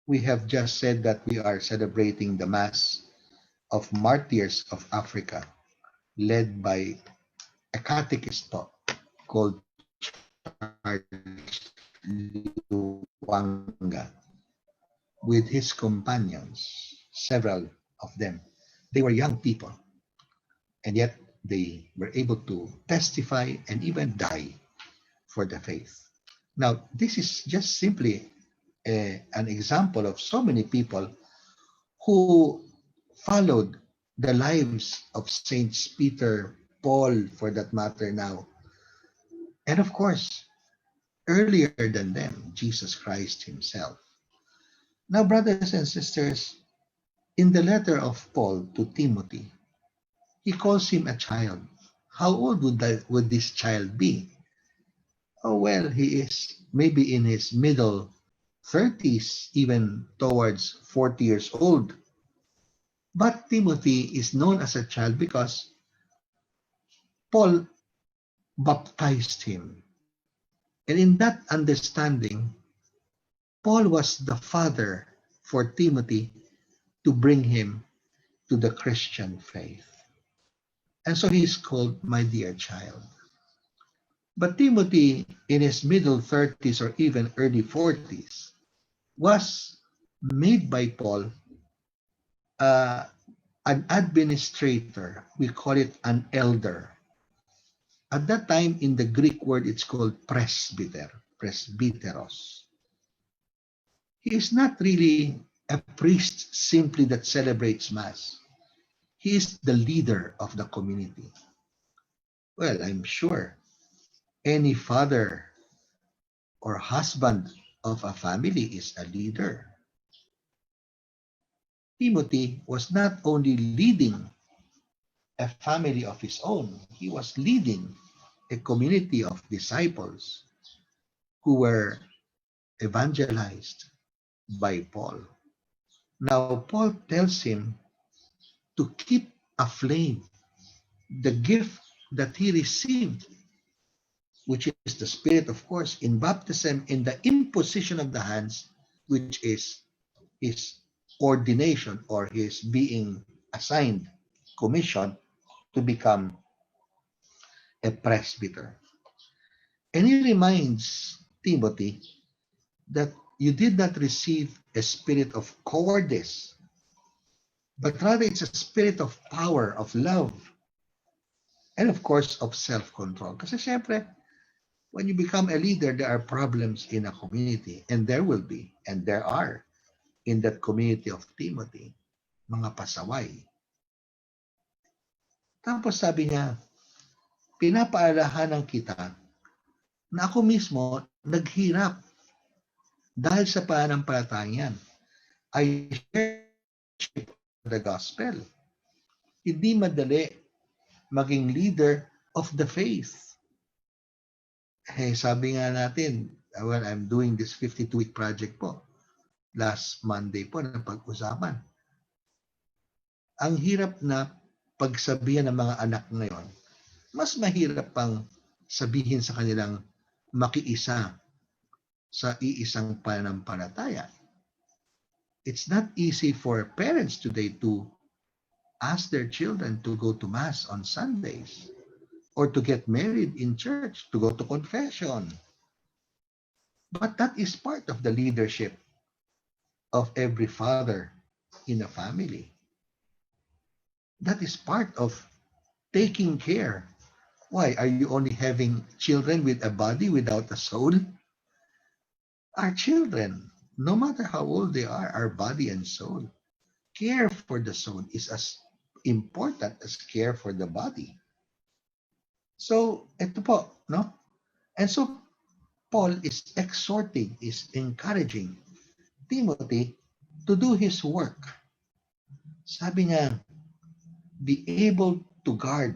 We have just said that we are celebrating the Mass of Martyrs of Africa, led by a catechist po called Charles Liwanga with his companions, several of them. They were young people, and yet they were able to testify and even die for the faith. Now, this is just simply an example of so many people who followed the lives of Saints Peter, Paul, for that matter now, and of course, earlier than them, Jesus Christ himself. Now, brothers and sisters, in the letter of Paul to Timothy, he calls him a child. How old would this child be? Oh, well, he is maybe in his middle 30s, even towards 40 years old. But Timothy is known as a child because Paul baptized him. And in that understanding, Paul was the father for Timothy to bring him to the Christian faith. And so he is called my dear child. But Timothy, in his middle 30s or even early 40s, was made by Paul uh, an administrator. We call it an elder. At that time, in the Greek word, it's called presbyter, presbyteros. He is not really a priest simply that celebrates Mass. He is the leader of the community. Well, I'm sure any father or husband of a family is a leader. Timothy was not only leading a family of his own, he was leading a community of disciples who were evangelized by Paul. Now, Paul tells him to keep aflame the gift that he received, which is the Spirit, of course, in baptism, in the imposition of the hands, which is his ordination or his being assigned, commission to become a presbyter. And he reminds Timothy that you did not receive a spirit of cowardice, but rather it's a spirit of power, of love, and of course of self-control. Kasi syempre, when you become a leader, there are problems in a community, and there will be, and there are, in that community of Timothy, mga pasaway. Tapos sabi niya, pinapaalahanan kita na ako mismo naghirap dahil sa pananampalataya. I share the gospel. Hindi madali maging leader of the faith. Eh, sabi nga natin, well, I'm doing this 52-week project po. Last Monday po na pag-usapan. Ang hirap na pagsabihan ng mga anak ngayon, mas mahirap pang sabihin sa kanilang makiisa sa iisang pananampalataya. It's not easy for parents today to ask their children to go to Mass on Sundays or to get married in church, to go to confession. But that is part of the leadership of every father in a family. That is part of taking care. Why? Are you only having children with a body without a soul? Our children, no matter how old they are body and soul. Care for the soul is as important as care for the body. So, ito po, no? And so, Paul is exhorting, is encouraging Timothy to do his work. Sabi niya, be able to guard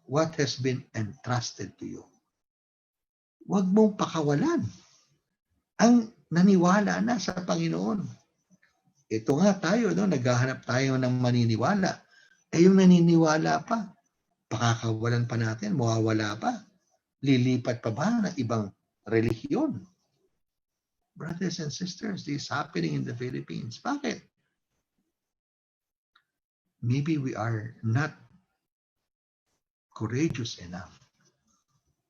what has been entrusted to you. Huwag mong pakawalan ang naniwala na sa Panginoon. Ito nga tayo, no? Naghahanap tayo ng maniniwala. Eh yung naniniwala pa, pakakawalan pa natin, mawawala pa. Lilipat pa ba ng ibang relihiyon? Brothers and sisters, this is happening in the Philippines. Bakit? Maybe we are not courageous enough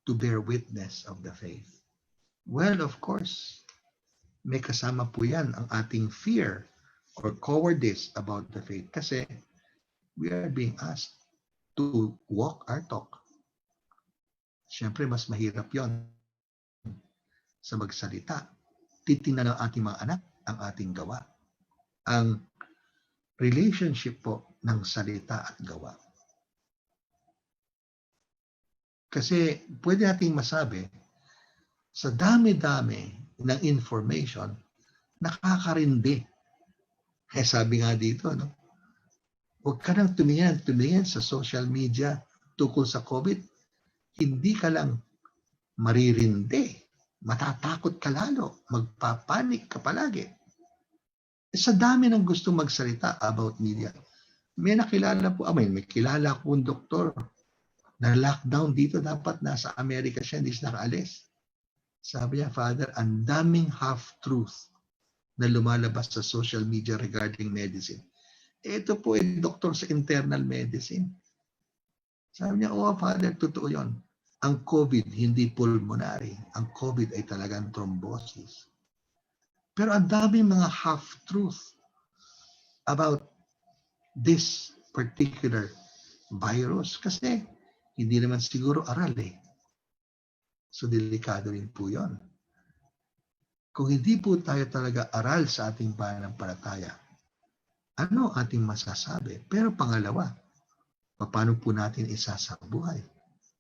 to bear witness of the faith. Well, of course, may kasama po yan ang ating fear or cowardice about the faith kasi we are being asked to walk our talk. Siyempre, mas mahirap yon sa magsalita. Titingnan ng ating mga anak ang ating gawa. Ang relationship po ng salita at gawa. Kasi pwede nating masabi, sa dami-dami ng information, nakakarindi. Kaya sabi nga dito, no? Huwag ka nang tumingin sa social media tungkol sa COVID. Hindi ka lang maririndi. Matatakot ka lalo. Magpapanik ka palagi. Sa dami ng gusto magsalita about media. May nakilala po, may kilala akong doktor na lockdown dito, dapat nasa Amerika siya, hindi siya nakaalis. Sabi niya, Father, ang daming half-truth na lumalabas sa social media regarding medicine. Ito po ay doktor sa internal medicine. Sabi niya, Father, totoo yon. Ang COVID, hindi pulmonary. Ang COVID ay talagang thrombosis. Pero ang daming mga half-truth about this particular virus kasi hindi naman siguro aral eh. So, delikado rin po yun. Kung hindi po tayo talaga aral sa ating pananampalataya, ano ating masasabi? Pero pangalawa, paano po natin isasabuhay?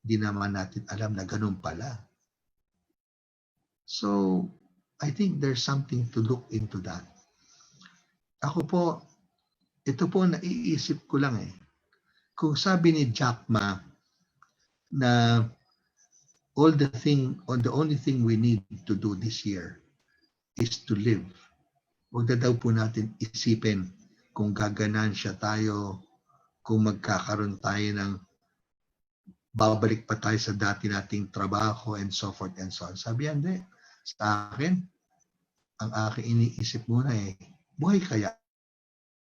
Hindi naman natin alam na ganun pala. So, I think there's something to look into that. Ako po, ito po naiisip ko lang eh. Kung sabi ni Jack Ma na the only thing we need to do this year is to live. Huwag na daw po natin isipin kung gaganansya tayo, kung magkakaroon tayo ng babalik pa tayo sa dati nating trabaho and so forth and so on. Sabi yan, hindi. Sa akin, ang aking iniisip muna eh, buhay kaya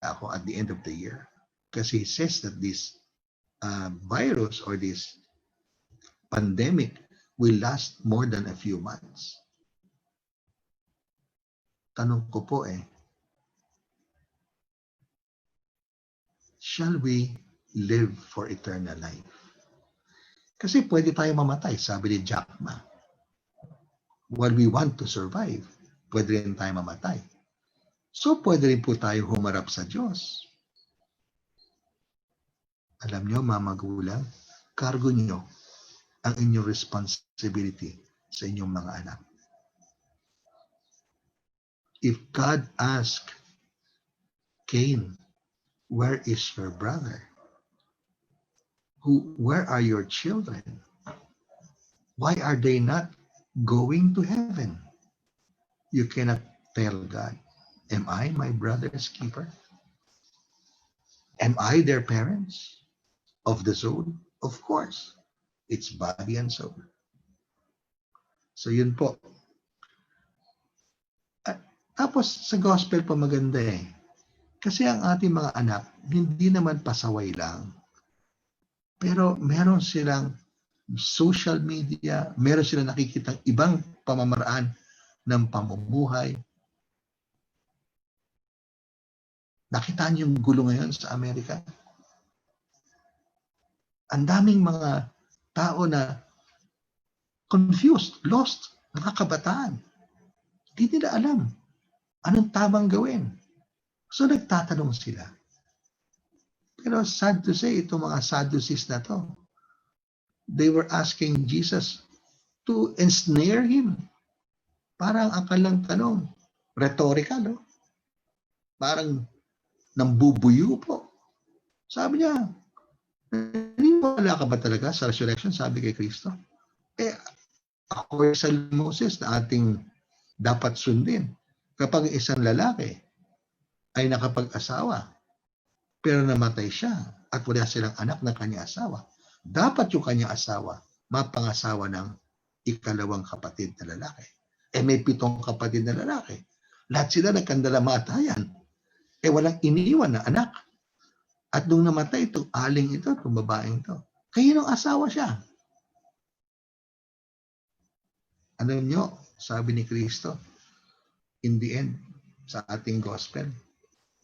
ako at the end of the year? Kasi he says that this virus or this pandemic will last more than a few months. Tanong ko po eh, shall we live for eternal life? Kasi pwede tayo mamatay, sabi ni Jack Ma. While we want to survive, pwede rin tayo mamatay. So pwede rin po tayo humarap sa Diyos. Alam nyo, mga magulang, cargo nyo ang inyong responsibility sa inyong mga anak. If God asked Cain, where is your brother? Where are your children? Why are they not going to heaven? You cannot tell God, am I my brother's keeper? Am I their parents of the soul? Of course. It's body and soul. So yun po. Tapos sa gospel pa maganda eh. Kasi ang ating mga anak, hindi naman pasaway lang. Pero meron silang social media, meron silang nakikitang ibang pamamaraan ng pamumuhay. Nakita niyo yung gulo ngayon sa Amerika? Ang daming mga tao na confused, lost, mga kabataan. Hindi nila alam anong tamang gawin. So nagtatanong sila. Pero sad to say, itong mga Sadducees na to, they were asking Jesus to ensnare him. Parang ang kanilang tanong, rhetorical, no? Parang nambubuyo po. Sabi niya, wala ka ba talaga sa resurrection? Sabi kay Kristo. Ako sa Moses na ating dapat sundin. Kapag isang lalaki ay nakapag-asawa, pero namatay siya at wala silang anak ng kanyang asawa, dapat yung kanyang asawa mapangasawa ng ikalawang kapatid na lalaki. may 7 kapatid na lalaki. Lahat sila nagkandalamatayan. Walang iniwan na anak. At nung namatay itong aling ito, itong babaeng ito, kaninong asawa siya? Ano nyo, sabi ni Kristo, in the end, sa ating gospel,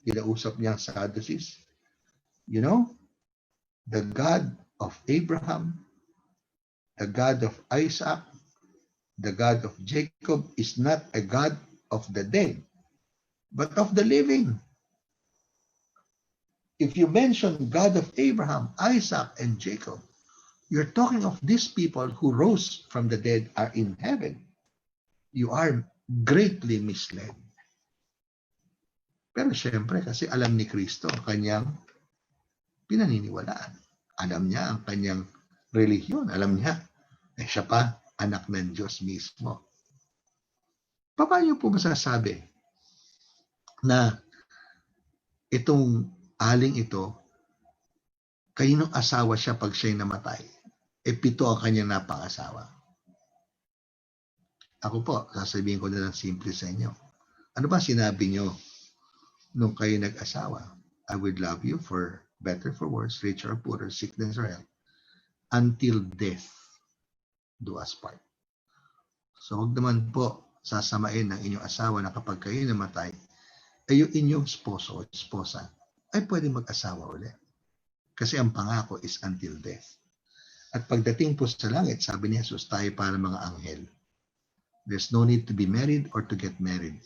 kinausap niya ang Sadducees. You know, the God of Abraham, the God of Isaac, the God of Jacob is not a God of the dead, but of the living. If you mention God of Abraham, Isaac, and Jacob, you're talking of these people who rose from the dead are in heaven. You are greatly misled. Pero syempre, kasi alam ni Kristo ang kanyang pinaniniwalaan. Alam niya ang kanyang relihiyon. Alam niya, siya pa, anak ng Diyos mismo. Paano po masasabi na itong aling ito, kaninong asawa siya pag siya'y namatay? 7 ang kanyang napangasawa. Ako po, sasabihin ko na lang simple sa inyo. Ano ba sinabi nyo nung kayo nag-asawa? I would love you for better, for worse, rich or poor, sickness or health, until death do us part. So huwag naman po sasamain ng inyong asawa na kapag kayo namatay, ay yung inyong sposo o esposa ay pwede mag-asawa ulit. Kasi ang pangako is until death. At pagdating po sa langit, sabi ni Jesus, tayo para mga anghel. There's no need to be married or to get married.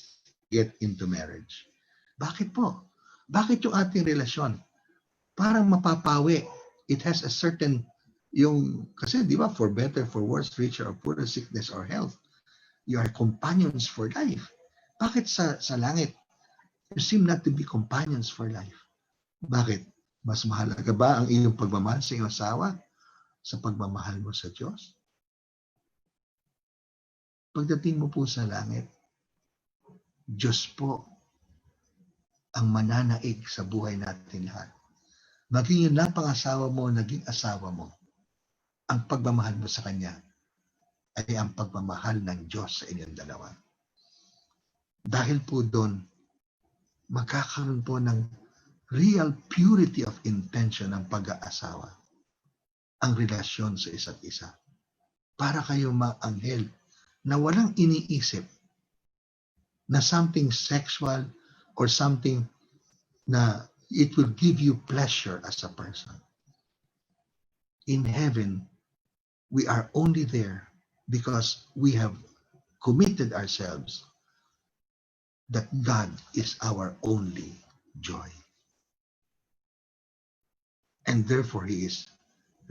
Get into marriage. Bakit po? Bakit yung ating relasyon? Parang mapapawi. It has a certain, kasi di ba, for better, for worse, richer or poorer, sickness or health, you are companions for life. Bakit sa langit? You seem not to be companions for life. Bakit? Mas mahalaga ba ang iyong pagmamahal sa iyong asawa sa pagmamahal mo sa Diyos? Pagdating mo po sa langit, Diyos po ang mananaig sa buhay natin lahat. Maging yung napangasawa mo, naging asawa mo, ang pagmamahal mo sa Kanya ay ang pagmamahal ng Diyos sa inyong dalawa. Dahil po doon, magkakaroon po ng real purity of intention ng pag-aasawa, ang relasyon sa isa't isa. Para kayo mga anghel na walang iniisip na something sexual or something na it will give you pleasure as a person. In heaven, we are only there because we have committed ourselves that God is our only joy. And therefore, He is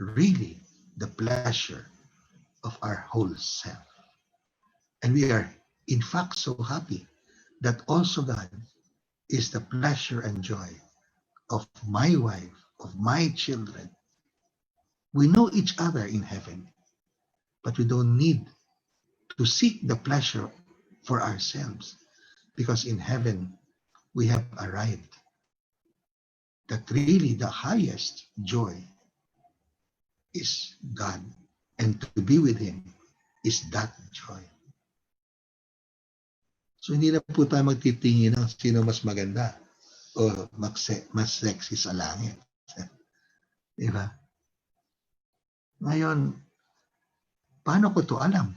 really the pleasure of our whole self. And we are, in fact, so happy that also God is the pleasure and joy of my wife, of my children. We know each other in heaven, but we don't need to seek the pleasure for ourselves, because in heaven we have arrived that really the highest joy is God, and to be with Him is that joy. So hindi na po tayo magtitingin ng sino mas maganda o mas sexy sa langit. Diba? Ngayon, paano ko to alam?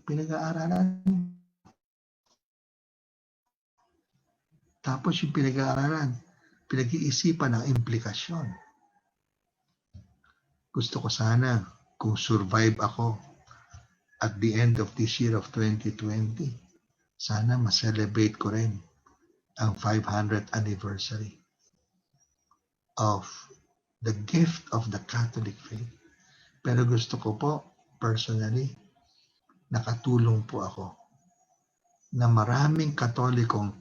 Pinag-aaralan. Tapos yung pinag-aaralan, pinag-iisipan ng implikasyon. Gusto ko sana, kung survive ako at the end of this year of 2020, sana ma-celebrate ko rin ang 500th anniversary of the gift of the Catholic faith. Pero gusto ko po, personally, nakatulong po ako na maraming Katolikong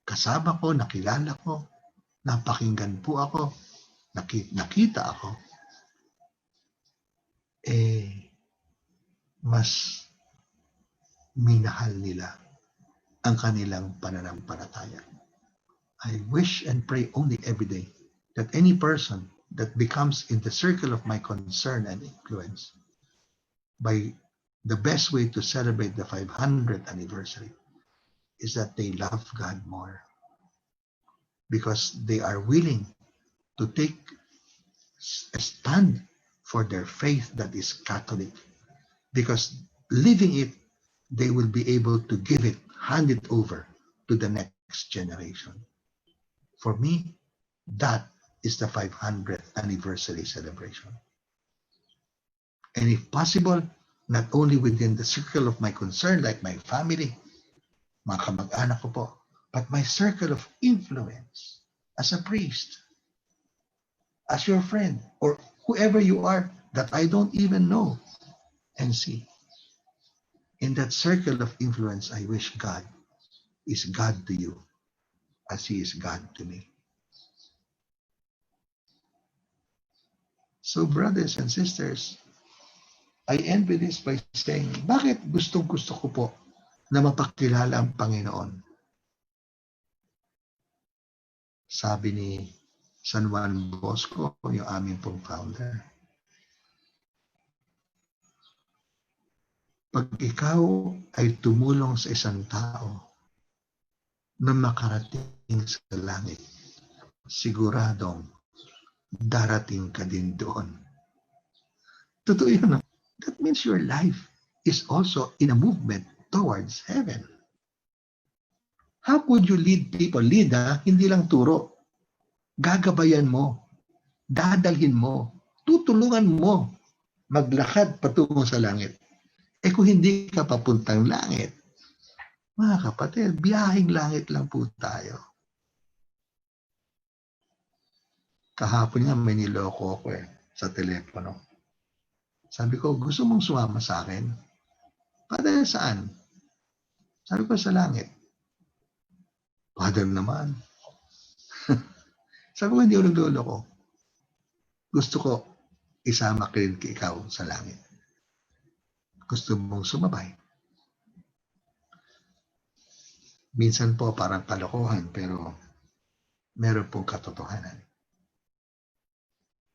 kasama ko, nakilala ko, napakinggan po ako, nakita ako, mas minahal nila ang kanilang pananampalataya. I wish and pray only every day that any person that becomes in the circle of my concern and influence by the best way to celebrate the 500th anniversary is that they love God more because they are willing to take a stand for their faith that is Catholic. Because living it, they will be able to give it, hand it over to the next generation. For me, that is the 500th anniversary celebration. And if possible, not only within the circle of my concern, like my family, mga kamag-anak ko po, but my circle of influence as a priest, as your friend, or whoever you are that I don't even know and see. In that circle of influence, I wish God is God to you as He is God to me. So brothers and sisters, I end with this by saying, bakit gustong-gusto ko po na mapakilala ang Panginoon? Sabi ni San Juan Bosco, yung aming pong founder, pag ikaw ay tumulong sa isang tao na makarating sa langit, siguradong darating ka din doon. Totoo yun. That means your life is also in a movement towards heaven. How could you lead people? Lead, hindi lang turo. Gagabayan mo, dadalhin mo, tutulungan mo maglakad patungo sa langit. Eh kung hindi ka papuntang langit, mga kapatid, biyaheng langit lang po tayo. Kahapon nga may niloko ko sa telepono. Sabi ko, gusto mong sumama sa akin? Padahal saan? Sabi ko, sa langit. Padahal naman. Sabi ko, hindi ko nagloloko. Gusto ko isama ka rin ikaw sa langit. Gusto mong sumabay. Minsan po parang kalokohan, pero meron pong katotohanan.